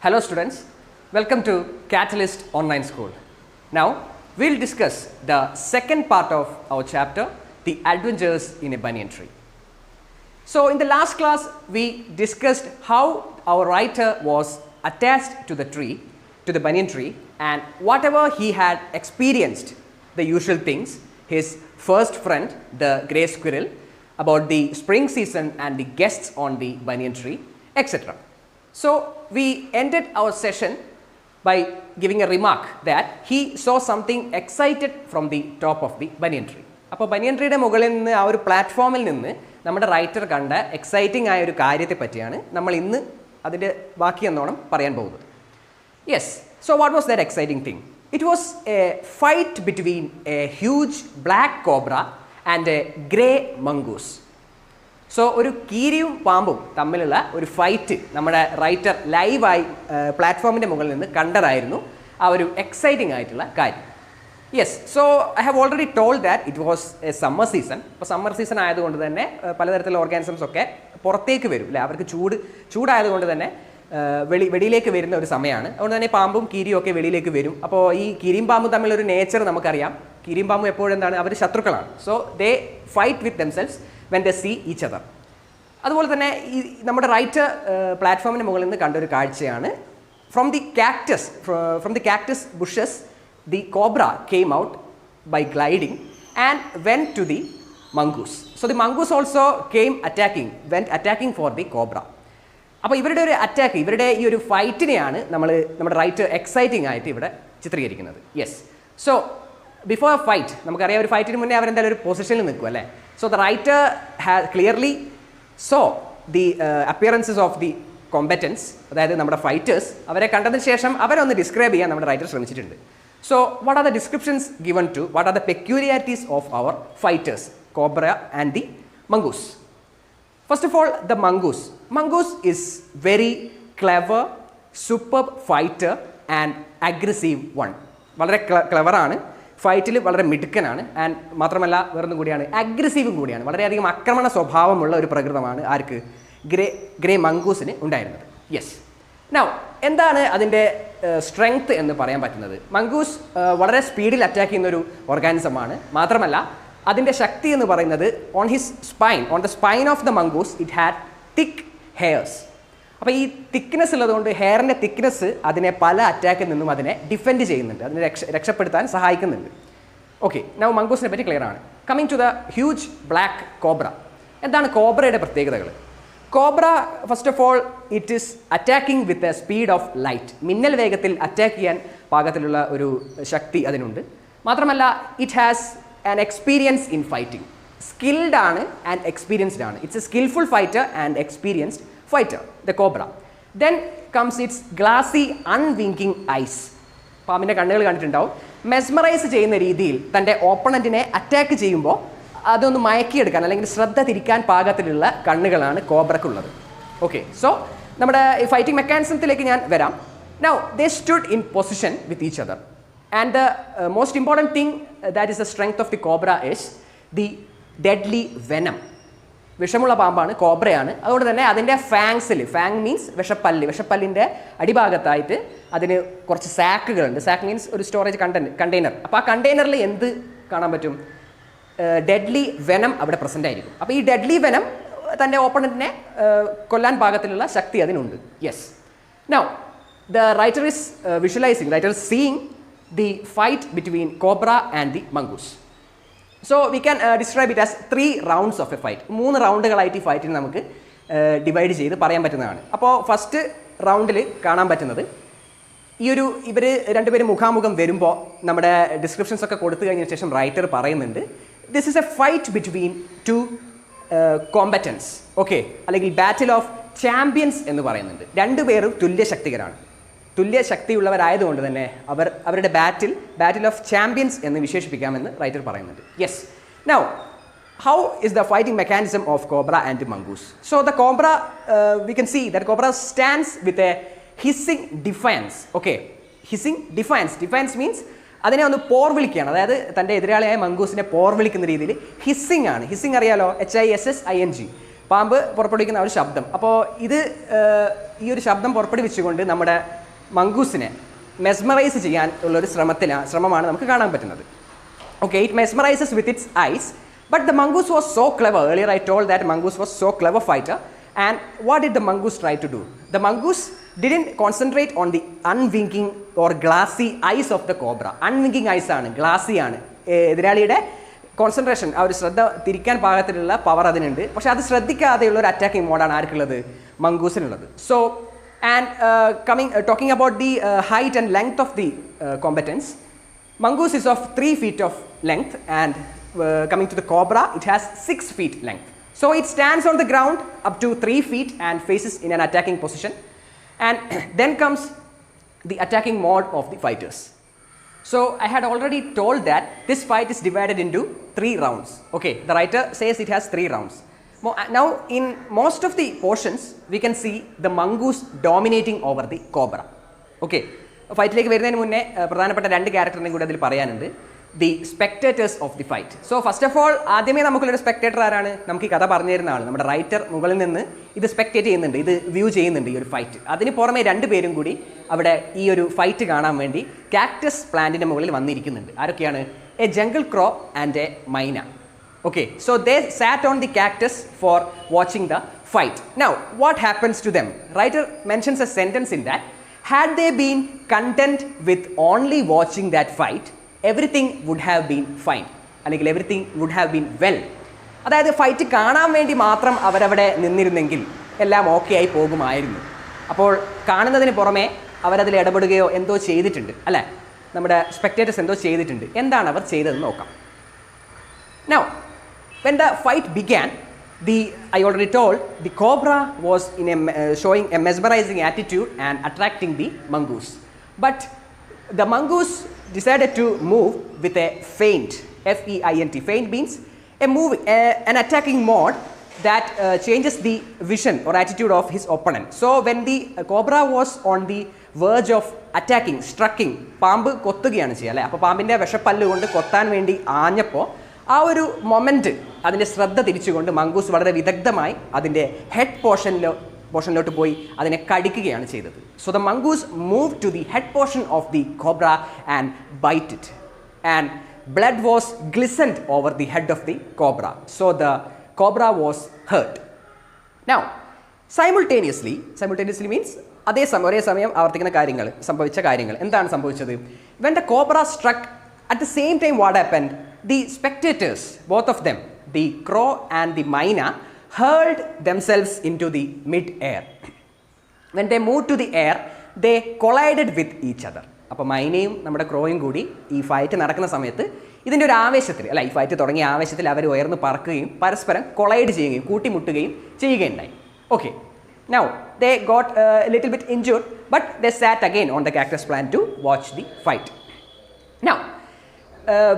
Hello students, welcome to Catalyst Online School. Now we'll discuss the second part of our chapter, The Adventures in a Banyan Tree. So in the last class we discussed how our writer was attached to the tree, to the banyan tree, and whatever he had experienced, the usual things, his first friend, the grey squirrel, about the spring season and the guests on the banyan tree, etc. So we ended our session by giving a remark that he saw something excited from the top of the banyan tree. അപ്പോൾ ബനിയൻ ട്രീയുടെ മുകളിൽ നിന്ന് ആ ഒരു പ്ലാറ്റ്ഫോമിൽ നിന്ന് നമ്മുടെ writer കണ്ട എക്സൈറ്റിംഗ് ആയ ഒരു കാര്യത്തെ പറ്റിയാണ് നമ്മൾ ഇന്ന് അതിൻ്റെ ബാക്കി എന്നോണം പറയാൻ പോകുന്നത്. Yes, so what was that exciting thing? It was A fight between A huge black cobra and A grey mongoose. So ഒരു കീരിയും പാമ്പും തമ്മിലുള്ള ഒരു ഫൈറ്റ് നമ്മുടെ റൈറ്റർ ലൈവായി പ്ലാറ്റ്ഫോമിൻ്റെ മുകളിൽ നിന്ന് കണ്ടതായിരുന്നു ആ ഒരു എക്സൈറ്റിംഗ് ആയിട്ടുള്ള കാര്യം. Yes, so I have already told that it was A summer season. ഇപ്പോൾ സമ്മർ സീസൺ ആയതുകൊണ്ട് തന്നെ പലതരത്തിലുള്ള ഓർഗാനിസംസ് ഒക്കെ പുറത്തേക്ക് വരും അല്ലേ, അവർക്ക് ചൂടായതുകൊണ്ട് തന്നെ വെളിയിലേക്ക് വരുന്ന ഒരു സമയമാണ്. അതുകൊണ്ട് തന്നെ പാമ്പും കീരിയും ഒക്കെ വെളിയിലേക്ക് വരും. അപ്പോൾ ഈ കീരിയും പാമ്പും തമ്മിലൊരു നേച്ചർ നമുക്കറിയാം. കീരിയും പാമ്പും എപ്പോഴും എന്താണ്, അവർ ശത്രുക്കളാണ്. So they fight with themselves when they see each other. അതുപോലെ തന്നെ ഈ നമ്മുടെ റൈറ്റർ പ്ലാറ്റ്ഫോമിന് മുകളിൽ നിന്ന് കണ്ടൊരു കാഴ്ചയാണ്, from the cactus bushes the cobra came out by gliding and went to the mongoose. So the mongoose also went attacking for the cobra. അപ്പോൾ ഇവരുടെ ഒരു അറ്റാക്ക്, ഇവരുടെ ഈ ഒരു ഫൈറ്റിനെയാണ് നമ്മുടെ റൈറ്റർ എക്സൈറ്റിംഗ് ആയിട്ട് ഇവിടെ ചിത്രീകരിക്കുന്നത്. യെസ്, സോ ബിഫോർ ഫൈറ്റ് നമുക്കറിയാം, ഒരു ഫൈറ്റിന് മുന്നേ അവരെന്തായാലും ഒരു പൊസിഷനിൽ നിൽക്കും അല്ലേ. So the writer clearly so the appearances of the competence, അതായത് നമ്മുടെ ഫൈറ്റേഴ്സ്. അവരെ കണ്ടതിന് ശേഷം അവരൊന്ന് ഡിസ്ക്രൈബ് ചെയ്യാൻ നമ്മുടെ റൈറ്റർ ശ്രമിച്ചിട്ടുണ്ട്. So what are the descriptions given to, what are the peculiarities of our fighters, cobra and the mongoose? First of all, the mongoose. Mongoose is very clever, superb fighter and aggressive one. വളരെ clever ആണ്, ഫൈറ്റിൽ വളരെ മിടുക്കനാണ്, and മാത്രമല്ല വേറൊന്നും കൂടിയാണ്, അഗ്രസീവും കൂടിയാണ്. വളരെയധികം ആക്രമണ സ്വഭാവമുള്ള ഒരു പ്രകൃതമാണ് ആർക്ക്, ഗ്രേ മംഗൂസിന് ഉണ്ടായിരുന്നത്. യെസ്, നൗ എന്താണ് അതിൻ്റെ സ്ട്രെങ്ത് എന്ന് പറയാൻ പറ്റുന്നത്? മംഗൂസ് വളരെ സ്പീഡിൽ അറ്റാക്ക് ചെയ്യുന്ന ഒരു ഓർഗാനിസമാണ്. മാത്രമല്ല അതിൻ്റെ ശക്തി എന്ന് പറയുന്നത് on the spine of the mongoose it had thick hairs. അപ്പോൾ ഈ തിക്നെസ് ഉള്ളതുകൊണ്ട്, ഹെയറിൻ്റെ തിക്നെസ് അതിനെ പല അറ്റാക്കിൽ നിന്നും അതിനെ ഡിഫെൻഡ് ചെയ്യുന്നുണ്ട്, അതിനെ രക്ഷപ്പെടുത്താൻ സഹായിക്കുന്നുണ്ട്. ഓക്കെ, നൗ മംഗൂസിനെ പറ്റി ക്ലിയർ ആണ്. Coming to the huge black cobra. എന്താണ് കോബ്രയുടെ പ്രത്യേകതകൾ? Cobra, first of all, it is attacking with a speed of light. മിന്നൽ വേഗത്തിൽ അറ്റാക്ക് ചെയ്യാൻ പാകത്തിലുള്ള ഒരു ശക്തി അതിനുണ്ട്. മാത്രമല്ല it has an experience in fighting. Skilled ആണ് ആൻഡ് എക്സ്പീരിയൻസ്ഡ് ആണ്. It's a skilful fighter and experienced fighter, the cobra. Then comes its glassy unwinking eyes. പാമ്പിൻ്റെ കണ്ണുകൾ കണ്ടിട്ടുണ്ടാവും. മെസ്മറൈസ് ചെയ്യുന്ന രീതിയിൽ തൻ്റെ ഓപ്പണൻറ്റിനെ അറ്റാക്ക് ചെയ്യുമ്പോൾ അതൊന്ന് മയക്കിയെടുക്കാൻ അല്ലെങ്കിൽ ശ്രദ്ധ തിരിക്കാൻ പാകത്തിലുള്ള കണ്ണുകളാണ് കോബ്രക്കുള്ളത്. ഓക്കെ, സോ നമ്മുടെ ഈ ഫൈറ്റിംഗ് മെക്കാനിസത്തിലേക്ക് ഞാൻ വരാം. Now they stood in position with each other, and the most important thing that is the strength of the cobra is the deadly venom. വിഷമുള്ള പാമ്പാണ്, കോബ്രയാണ്. അതുകൊണ്ട് തന്നെ അതിൻ്റെ ഫാങ് മീൻസ് വിഷപ്പല്ലിൻ്റെ അടിഭാഗത്തായിട്ട് അതിന് കുറച്ച് സാക്കുകളുണ്ട്. സാക്ക് മീൻസ് ഒരു സ്റ്റോറേജ് കണ്ടെയ്നർ. അപ്പോൾ ആ കണ്ടെയ്നറിൽ എന്ത് കാണാൻ പറ്റും? ഡെഡ്ലി വെനം അവിടെ പ്രസൻ്റ് ആയിരിക്കും. അപ്പോൾ ഈ ഡെഡ്ലി വെനം തൻ്റെ ഓപ്പണൻറ്റിനെ കൊല്ലാൻ പാകത്തിലുള്ള ശക്തി അതിനുണ്ട്. Yes, now the writer is writer seeing the fight between cobra and the mongoose. So we can describe it as 3 rounds of A fight. 3 റൗണ്ടുകളായിട്ട് ഈ ഫൈറ്റിന് നമുക്ക് ഡിവൈഡ് ചെയ്ത് പറയാൻ പറ്റുന്നതാണ്. അപ്പോൾ ഫസ്റ്റ് റൗണ്ടിൽ കാണാൻ പറ്റുന്നത് ഇവർ രണ്ടുപേരും മുഖാമുഖം വരുമ്പോൾ നമ്മുടെ ഡിസ്ക്രിപ്ഷൻസ് ഒക്കെ കൊടുത്തു കഴിഞ്ഞ ശേഷം റൈറ്റർ പറയുന്നുണ്ട്, this is A fight between 2 competence. Okay, അല്ലെങ്കിൽ ബാറ്റിൽ ഓഫ് ചാമ്പ്യൻസ് എന്ന് പറയുന്നുണ്ട്. രണ്ടുപേരും തുല്യ ശക്തിയുള്ളവരായതുകൊണ്ട് തന്നെ അവരുടെ ബാറ്റിൽ ഓഫ് ചാമ്പ്യൻസ് എന്ന് വിശേഷിപ്പിക്കാമെന്ന് റൈറ്റർ പറയുന്നുണ്ട്. Yes, now how is the fighting mechanism of cobra and mongoose? So the cobra, we can see that cobra stands with a hissing defiance. Okay, hissing defiance means അതിനെ ഒന്ന് പോർവിളിക്കുകയാണ്. അതായത് തൻ്റെ എതിരാളിയായ മംഗൂസിനെ പോർവിളിക്കുന്ന രീതിയിൽ hissing ആണ്. Hissing അറിയാലോ, HISSING. പാമ്പ് പുറപ്പെടുവിക്കുന്ന ഒരു ശബ്ദം. അപ്പോൾ ഇത് ഈ ഒരു ശബ്ദം പുറപ്പെടുവിച്ചുകൊണ്ട് നമ്മുടെ മംഗൂസിനെ മെസ്മറൈസ് ചെയ്യാൻ ഉള്ളൊരു ശ്രമമാണ് നമുക്ക് കാണാൻ പറ്റുന്നത്. Okay, it mesmerises with its eyes. But the mongoose was so clever. Earlier I told that mongoose was so clever fighter. And what did the mongoose try to do? The mongoose didn't concentrate on the unwinking or glassy eyes of the cobra. Unwinking eyes ആണ്, glassy ആണ്. എതിരാളിയുടെ concentration, ആ ഒരു ശ്രദ്ധ തിരിക്കാൻ പാകത്തിലുള്ള power അതിനുണ്ട്. പക്ഷേ അത് ശ്രദ്ധിക്കാതെയുള്ള ഒരു അറ്റാക്കിംഗ് മോഡാണ് ആർക്കുള്ളത്? മംഗൂസിനുള്ളത്. So and talking about the height and length of the combatants, mongoose is of 3 feet of length and coming to the cobra, it has 6 feet length. So it stands on the ground up to 3 feet and faces in an attacking position. And then comes the attacking mode of the fighters. So I had already told that this fight is divided into 3 rounds. Okay, the writer says it has 3 rounds. Now in most of the portions we can see the mongoose dominating over the cobra. Okay, ഫൈറ്റിലേക്ക് വരുന്നതിന് മുന്നേ പ്രധാനപ്പെട്ട 2 ക്യാരക്ടറിനെയും കൂടി അതിൽ പറയാനുണ്ട്. The spectators of the fight. So first of all ആദ്യമേ നമുക്കുള്ളൊരു spectator ആരാണ്? നമുക്ക് ഈ കഥ പറഞ്ഞു തരുന്ന ആൾ, നമ്മുടെ റൈറ്റർ മുകളിൽ നിന്ന് ഇത് സ്പെക്ടേറ്റ് ചെയ്യുന്നുണ്ട്, ഇത് വ്യൂ ചെയ്യുന്നുണ്ട് ഈ ഒരു ഫൈറ്റ്. അതിന് പുറമെ 2 പേരും കൂടി അവിടെ ഈ ഒരു ഫൈറ്റ് കാണാൻ വേണ്ടി കാക്ടസ് പ്ലാന്റിൻ്റെ മുകളിൽ വന്നിരിക്കുന്നുണ്ട്. ആരൊക്കെയാണ്? A jungle crow and a myna. Okay, so they sat on the cactus for watching the fight. Now, what happens to them? Writer mentions a sentence in that. Had they been content with only watching that fight, everything would have been fine. അല്ലെങ്കിൽ everything would have been well. അതായത് fight കാണാൻ വേണ്ടി മാത്രം അവരവിടെ നിന്നിരുന്നെങ്കിൽ എല്ലാം okay ആയി പോകുമായിരുന്നു. അപ്പോൾ കാണുന്നതിന് പുറമെ അവരതിൽ ഇടപെടുകയോ എന്തോ ചെയ്തിട്ടുണ്ട്, അല്ലേ? നമ്മുടെ സ്പെക്ടേറ്റേഴ്സ് എന്തോ ചെയ്തിട്ടുണ്ട്. എന്താണ് അവർ ചെയ്തതെന്ന് നോക്കാം. Now, when the fight began, I already told, the cobra was showing a mesmerizing attitude and attracting the mongoose. But the mongoose decided to move with a feint. F-E-I-N-T. Feint means an attacking mode that changes the vision or attitude of his opponent. So when the cobra was on the verge of attacking, striking, പാമ്പ് കൊത്തുകയാണ് ചെയ്യുക, അല്ലേ? അപ്പോൾ പാമ്പിൻ്റെ വിഷപ്പല്ല് കൊണ്ട് കൊത്താൻ വേണ്ടി ആഞ്ഞപ്പോൾ ആ ഒരു moment അതിൻ്റെ ശ്രദ്ധ തിരിച്ചുകൊണ്ട് മംഗൂസ് വളരെ വിദഗ്ധമായി അതിൻ്റെ ഹെഡ് പോർഷനിലോട്ട് പോയി അതിനെ കടിക്കുകയാണ് ചെയ്തത്. So the mongoose move to the head portion of the cobra and bite it and blood was glistened over the head of the cobra. So the cobra was hurt. Now simultaneously means ഒരേ സമയം സംഭവിച്ച കാര്യങ്ങൾ എന്താണ് സംഭവിച്ചത്? When the cobra struck at the same time, what happened? The spectators, both of them, the crow and the myna, hurled themselves into the mid-air. When they moved to the air, they collided with each other. അപ്പോൾ മൈനയും നമ്മുടെ ക്രോയും കൂടി ഈ fight നടക്കുന്ന സമയത്ത് ഇതിൻ്റെ ഒരു ആവേശത്തിൽ, അല്ല, ഈ ഫൈറ്റ് തുടങ്ങിയ ആവേശത്തിൽ അവർ ഉയർന്ന് പറക്കുകയും പരസ്പരം കൊളൈഡ് ചെയ്യുകയും കൂട്ടിമുട്ടുകയും ചെയ്യുകയുണ്ടായി. Okay, now they got a little bit injured, but they sat again on the cactus plant to watch the fight. Now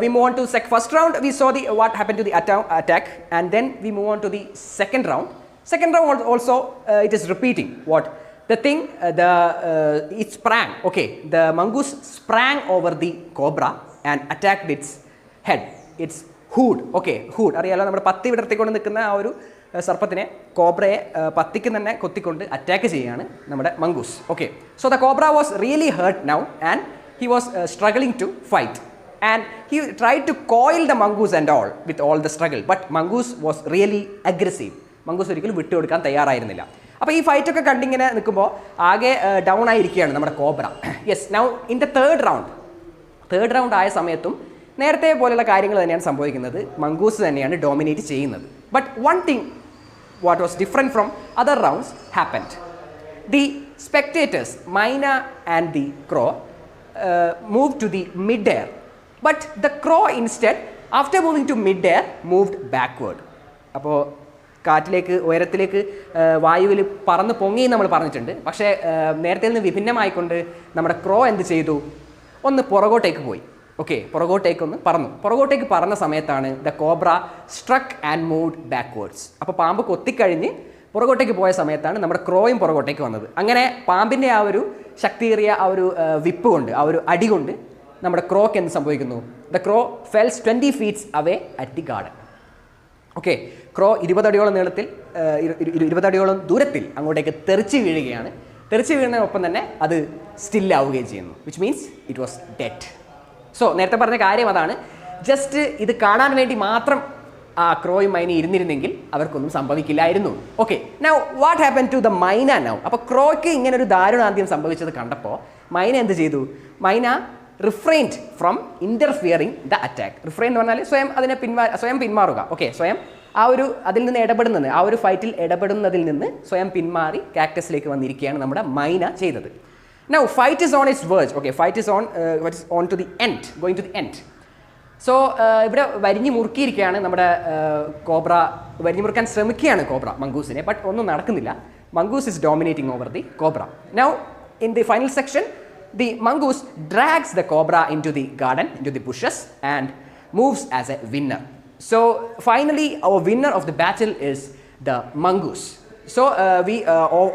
we move on to first round. We saw what happened to the attack, and then we move on to the second round. Second round also it is repeating what the thing it sprang. Okay, the mongoose sprang over the cobra and attacked its head, its hood. Okay, hood അറിയാലോ, നമ്മുടെ പത്തി വിടർത്തിക്കൊണ്ട് നിൽക്കുന്ന ആ ഒരു സർപ്പത്തിനെ, കോബ്രയെ പത്തിക്ക് തന്നെ കൊത്തിക്കൊണ്ട് attack ചെയ്യുകയാണ് നമ്മുടെ mongoose. Okay, so the cobra was really hurt now and he was struggling to fight. And he tried to coil the mongoose and all with all the struggle, but mongoose was really aggressive. mongoose ഒരിക്കലും വിട്ടുകൊടുക്കാൻ തയ്യാറായിരുന്നില്ല. അപ്പോൾ ഈ ഫൈറ്റൊക്കെ കണ്ടിങ്ങനെ നിൽക്കുമ്പോൾ ആകെ down ആയിരിക്കുകയാണ് നമ്മുടെ cobra. Yes, now in the third round ആയ സമയത്തും നേരത്തെ പോലെയുള്ള കാര്യങ്ങൾ തന്നെയാണ് സംഭവിക്കുന്നത്. മംഗൂസ് തന്നെയാണ് ഡോമിനേറ്റ് ചെയ്യുന്നത്. But one thing what was different from other rounds happened. The spectators myna and the crow move to the mid air. But the crow instead, after moving to mid-air, moved backward. അപ്പോൾ കാറ്റിലേക്ക്, ഉയരത്തിലേക്ക്, വായുവിൽ പറന്ന് പൊങ്ങി നമ്മൾ പറഞ്ഞിട്ടുണ്ട്. പക്ഷേ നേരത്തെ നിന്ന് വിഭിന്നമായിക്കൊണ്ട് നമ്മുടെ ക്രോ എന്ത് ചെയ്തു? ഒന്ന് പുറകോട്ടേക്ക് പോയി. ഓക്കെ, പുറകോട്ടേക്ക് പറന്ന സമയത്താണ് the cobra സ്ട്രക്ക് and moved backwards. അപ്പോൾ പാമ്പ് കൊത്തിക്കഴിഞ്ഞ് പുറകോട്ടേക്ക് പോയ സമയത്താണ് നമ്മുടെ ക്രോയും പുറകോട്ടേക്ക് വന്നത്. അങ്ങനെ പാമ്പിൻ്റെ ആ ഒരു ശക്തിയേറിയ ആ ഒരു വിപ്പ് കൊണ്ട്, ആ ഒരു അടി കൊണ്ട് നമ്മുടെ ക്രോക്ക് എന്ത് സംഭവിക്കുന്നു? The crow falls 20 feet away at the garden. Okay, crow 20 അടിയോളം നീളത്തിൽ 20 അടിയോളം ദൂരത്തിൽ അങ്ങോട്ടേക്ക് തെറിച്ച് വീഴുകയാണ്. തെറിച്ച് വീഴുന്നതിനൊപ്പം തന്നെ അത് സ്റ്റില്ലാവുകയും ചെയ്യുന്നു, which means it was dead. So നേരത്തെ പറഞ്ഞ കാര്യം അതാണ്. ജസ്റ്റ് ഇത് കാണാൻ വേണ്ടി മാത്രം ആ ക്രോയും മൈനയും ഇരുന്നിരുന്നെങ്കിൽ അവർക്കൊന്നും സംഭവിക്കില്ലായിരുന്നു. Okay, now what happen to the myna now? അപ്പോൾ ക്രോയ്ക്ക് ഇങ്ങനെ ഒരു ദാരുണാന്ത്യം സംഭവിച്ചത് കണ്ടപ്പോൾ മൈന എന്ത് ചെയ്തു? Myna refrained from interfering the attack. Refrain എന്ന് പറഞ്ഞാൽ സ്വയം പിന്മാറുക. ഓക്കെ, സ്വയം അതിൽ നിന്ന് ഇടപെടുന്നത്, ആ ഒരു ഫൈറ്റിൽ ഇടപെടുന്നതിൽ നിന്ന് സ്വയം പിന്മാറി കാക്ടസിലേക്ക് വന്നിരിക്കുകയാണ് നമ്മുടെ മൈന ചെയ്തത്. Now fight is on its verge. Okay, fight is on to the end, going to the end. So ഇവിടെ വരിഞ്ഞു മുറുക്കിയിരിക്കുകയാണ് നമ്മുടെ കോബ്ര. വരിഞ്ഞു മുറുക്കാൻ ശ്രമിക്കുകയാണ് കോബ്ര മംഗൂസിനെ, ബട്ട് ഒന്നും നടക്കുന്നില്ല. Mongoose is dominating over the cobra. Now in the final section the mongoose drags the cobra into the garden, into the bushes, and moves as a winner. So finally our winner of the battle is the mongoose. So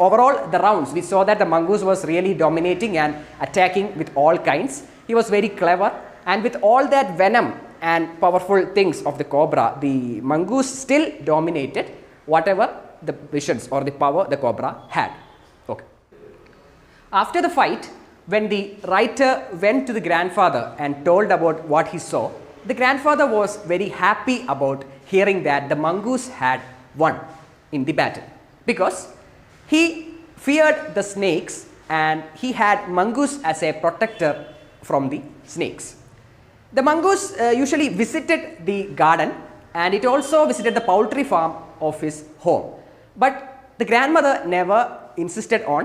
overall the rounds we saw that the mongoose was really dominating and attacking with all kinds. He was very clever, and with all that venom and powerful things of the cobra, the mongoose still dominated whatever the visions or the power the cobra had. Okay, after the fight, when the writer went to the grandfather and told about what he saw, the grandfather was very happy about hearing that the mongoose had won in the battle, because he feared the snakes and he had mongoose as a protector from the snakes. The mongoose usually visited the garden, and it also visited the poultry farm of his home, but the grandmother never insisted on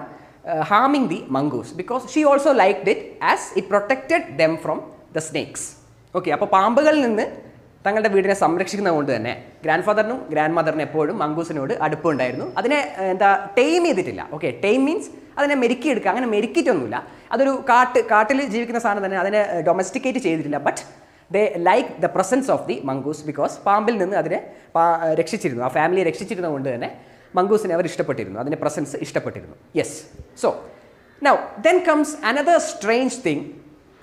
harming the mongoose, because she also liked it as it protected them from the snakes. Okay, അപ്പോൾ പാമ്പുകളിൽ നിന്ന് തങ്ങളുടെ വീടിനെ സംരക്ഷിക്കുന്നത് കൊണ്ട് തന്നെ grand മദറിനും എപ്പോഴും മംഗൂസിനോട് അടുപ്പമുണ്ടായിരുന്നു. അതിനെ tame ചെയ്തിട്ടില്ല. ഓക്കെ, ടെയിം മീൻസ് അതിനെ മെരുക്കിയെടുക്കുക, അങ്ങനെ മെരുക്കിയിട്ടൊന്നുമില്ല. അതൊരു കാട്ടിൽ ജീവിക്കുന്ന സാധനം തന്നെ, അതിനെ ഡൊമസ്റ്റിക്കേറ്റ് ചെയ്തിട്ടില്ല. But they like the presence of the mongoose, because പാമ്പിൽ നിന്ന് അതിനെ രക്ഷിച്ചിരുന്നു, ആ ഫാമിലിയെ രക്ഷിച്ചിരുന്നത് കൊണ്ട് തന്നെ മംഗൂസിനെ അവർ ഇഷ്ടപ്പെട്ടിരുന്നു, അതിൻ്റെ പ്രസൻസ് ഇഷ്ടപ്പെട്ടിരുന്നു. Yes, so now then comes another strange thing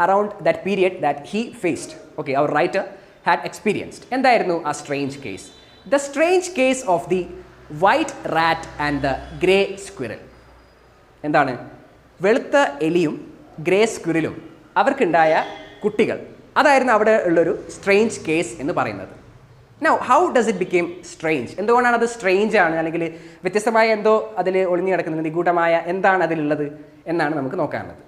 around that period that he faced. Okay, അവർ റൈറ്റർ ഹാഡ് എക്സ്പീരിയൻസ്ഡ്. എന്തായിരുന്നു ആ strange case? The strange case of the white rat and the grey squirrel. എന്താണ്? വെളുത്ത എലിയും grey സ്ക്വിറലും അവർക്കുണ്ടായ കുട്ടികൾ. അതായിരുന്നു അവിടെ ഉള്ളൊരു സ്ട്രേഞ്ച് കേസ് എന്ന് പറയുന്നത്. Now, how does it became strange? എന്തുകൊണ്ടാണ് അത് സ്ട്രേഞ്ച് ആണ്, അല്ലെങ്കിൽ വ്യത്യസ്തമായ എന്തോ അതിൽ ഒളിഞ്ഞു കിടക്കുന്നത്, നിഗൂഢമായ എന്താണ് അതിലുള്ളത് എന്നാണ് നമുക്ക് നോക്കാനുള്ളത്.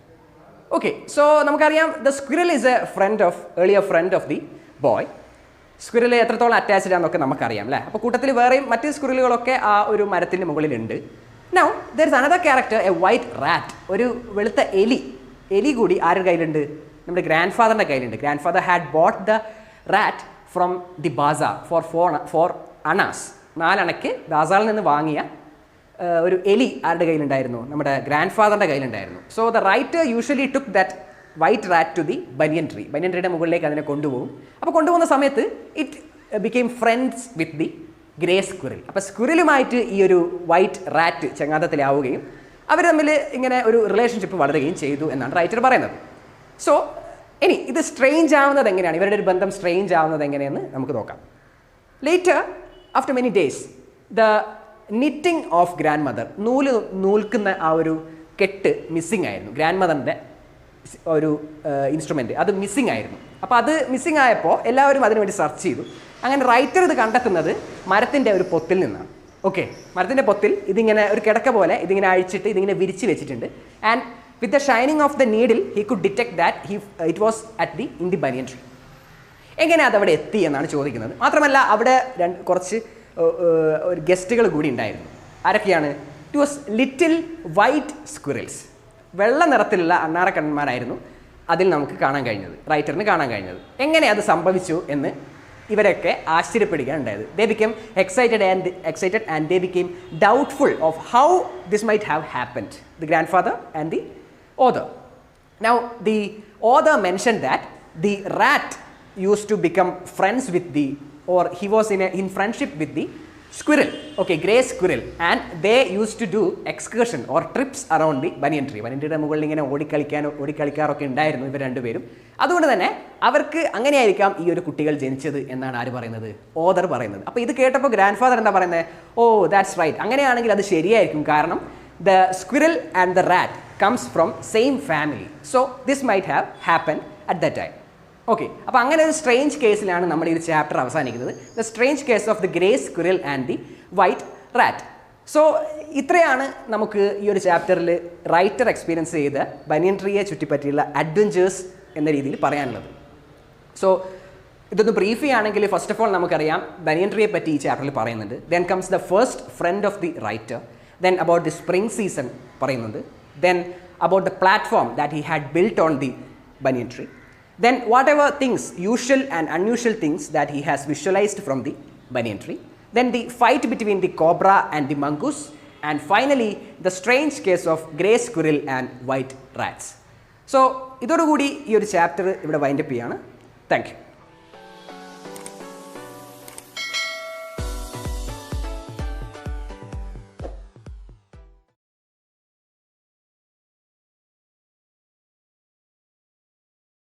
ഓക്കെ, സോ നമുക്കറിയാം the squirrel is a earlier friend of the boy. Squirrel എത്രത്തോളം അറ്റാച്ച്ഡ് ആണെന്നൊക്കെ നമുക്കറിയാം അല്ലേ. അപ്പോൾ കൂട്ടത്തിൽ വേറെയും മറ്റ് സ്ക്വിറലുകളൊക്കെ ആ ഒരു മരത്തിൻ്റെ മുകളിലുണ്ട്. Now there is another character, a white rat. ഒരു വെളുത്ത എലി കൂടി ആരുടെ കയ്യിലുണ്ട്? നമ്മുടെ ഗ്രാൻഡ് ഫാദറിൻ്റെ കയ്യിലുണ്ട്. Grandfather had bought the rat from the bazaar for annas. 4 അണയ്ക്ക് ബാസാറിൽ നിന്ന് വാങ്ങിയ ഒരു എലി ആരുടെ കയ്യിലുണ്ടായിരുന്നു? നമ്മുടെ ഗ്രാൻഡ് ഫാദറിൻ്റെ കയ്യിലുണ്ടായിരുന്നു. So the writer usually took that white rat to the banyan ട്രീയുടെ മുകളിലേക്ക് അതിനെ കൊണ്ടുപോകും. അപ്പോൾ കൊണ്ടുപോകുന്ന സമയത്ത് it became friends with the grey squirrel. അപ്പോൾ സ്ക്വിറലുമായിട്ട് ഈ ഒരു വൈറ്റ് റാറ്റ് ചങ്ങാതത്തിലാവുകയും അവർ തമ്മിൽ ഇങ്ങനെ ഒരു റിലേഷൻഷിപ്പ് വളരുകയും ചെയ്തു എന്നാണ് റൈറ്റർ പറയുന്നത്. സോ ഇനി ഇത് സ്ട്രേഞ്ച് ആവുന്നത് എങ്ങനെയാണ്, ഇവരുടെ ഒരു ബന്ധം സ്ട്രേഞ്ച് ആവുന്നത് എങ്ങനെയെന്ന് നമുക്ക് നോക്കാം. Later after many days the knitting of grandmother, നൂൽക്കുന്ന ആ ഒരു കെട്ട് മിസ്സിംഗ് ആയിരുന്നു. ഗ്രാൻഡ് മദറിൻ്റെ ഒരു ഇൻസ്ട്രുമെൻറ്റ് അത് മിസ്സിംഗ് ആയിരുന്നു. അപ്പോൾ അത് മിസ്സിംഗ് ആയപ്പോൾ എല്ലാവരും അതിനുവേണ്ടി സെർച്ച് ചെയ്തു. അങ്ങനെ റൈറ്റർ ഇത് കണ്ടെത്തുന്നത് മരത്തിൻ്റെ ഒരു പൊത്തിൽ നിന്നാണ്. ഓക്കെ, മരത്തിൻ്റെ പൊത്തിൽ ഇതിങ്ങനെ ഒരു കിടക്ക പോലെ ഇതിങ്ങനെ അഴിച്ചിട്ട് ഇതിങ്ങനെ വിരിച്ച് വെച്ചിട്ടുണ്ട്. And with the shining of the needle he could detect that it was in the banyan tree. എങ്ങനെ അതവിടെ എത്തി എന്നാണ് ചോദിക്കുന്നത്. മാത്രമല്ല അവിടെ കുറച്ച് ഒരു ഗസ്റ്റുകൾ കൂടി ഉണ്ടായിരുന്നു. ആരൊക്കെയാണ്? It was little white squirrels. വെള്ള നിറത്തിലുള്ള അണ്ണാറക്കണ്ണന്മാരായിരുന്നു അതിൽ നമുക്ക് കാണാൻ കഴിഞ്ഞത്, റൈറ്ററിന് കാണാൻ കഴിഞ്ഞത്. എങ്ങനെ അത് സംഭവിച്ചു എന്ന് ഇവരൊക്കെ ആശ്ചര്യപ്പെടുകയാണ് ഉണ്ടായത്. They became excited and they became doubtful of how this might have happened, the grandfather and the author. Now the author mentioned that the rat used to become friends with he was in friendship with the squirrel, okay, grey squirrel, and they used to do excursion or trips around the banyan tree. Banyan tree മുകളിൽ ഇങ്ങനെ ഓടിക്കളിക്കാറൊക്കെ ഉണ്ടായിരുന്നു ഇവർ രണ്ടുപേരും. അതുകൊണ്ട് തന്നെ അവർക്ക് അങ്ങനെയായിരിക്കാം ഈ ഒരു കുട്ടികൾ ജനിച്ചത് എന്നാണ് ആര് പറയുന്നത്? ഓതർ പറയുന്നത്. അപ്പോൾ ഇത് കേട്ടപ്പോൾ ഗ്രാൻഡ് ഫാദർ എന്താ പറയുന്നത്? ഓ ദാറ്റ്സ് റൈറ്റ്, അങ്ങനെയാണെങ്കിൽ അത് ശരിയായിരിക്കും, കാരണം the squirrel and the rat comes from same family, so this might have happened at that time. Okay, അപ്പോൾ അങ്ങനെ ഒരു സ്ട്രേഞ്ച് കേസിലാണ് നമ്മുടെ ഈ ഒരു ചാപ്റ്റർ അവസാനിക്കുന്നത്. The strange case of the grey squirrel and the white rat. So ഇത്രയാണ് നമുക്ക് ഈ ഒരു ചാപ്റ്ററിൽ റൈറ്റർ എക്സ്പീരിയൻസ് ചെയ്ത ബനിയൻ ട്രീയെ ചുറ്റിപ്പറ്റിയുള്ള അഡ്വഞ്ചേഴ്സ് എന്ന രീതിയിൽ പറയാനുള്ളത്. സോ ഇതൊന്ന് ബ്രീഫ് ചെയ്യുകയാണെങ്കിൽ ഫസ്റ്റ് ഓഫ് ഓൾ നമുക്കറിയാം ബനിയൻ ട്രീയെ പറ്റി ഈ ചാപ്റ്ററിൽ പറയുന്നുണ്ട്. Then comes the first friend of the writer. Then about the spring season പറയുന്നുണ്ട്. Then about the platform that he had built on the banyan tree. Then whatever things, usual and unusual things that he has visualized from the banyan tree. Then the fight between the cobra and the mongoose. And finally, the strange case of grey squirrel and white rats. So, ഇതോടുകൂടി ഈ ഒരു chapter ഇവിടെ wind up ചെയ്യാണ്. Thank you.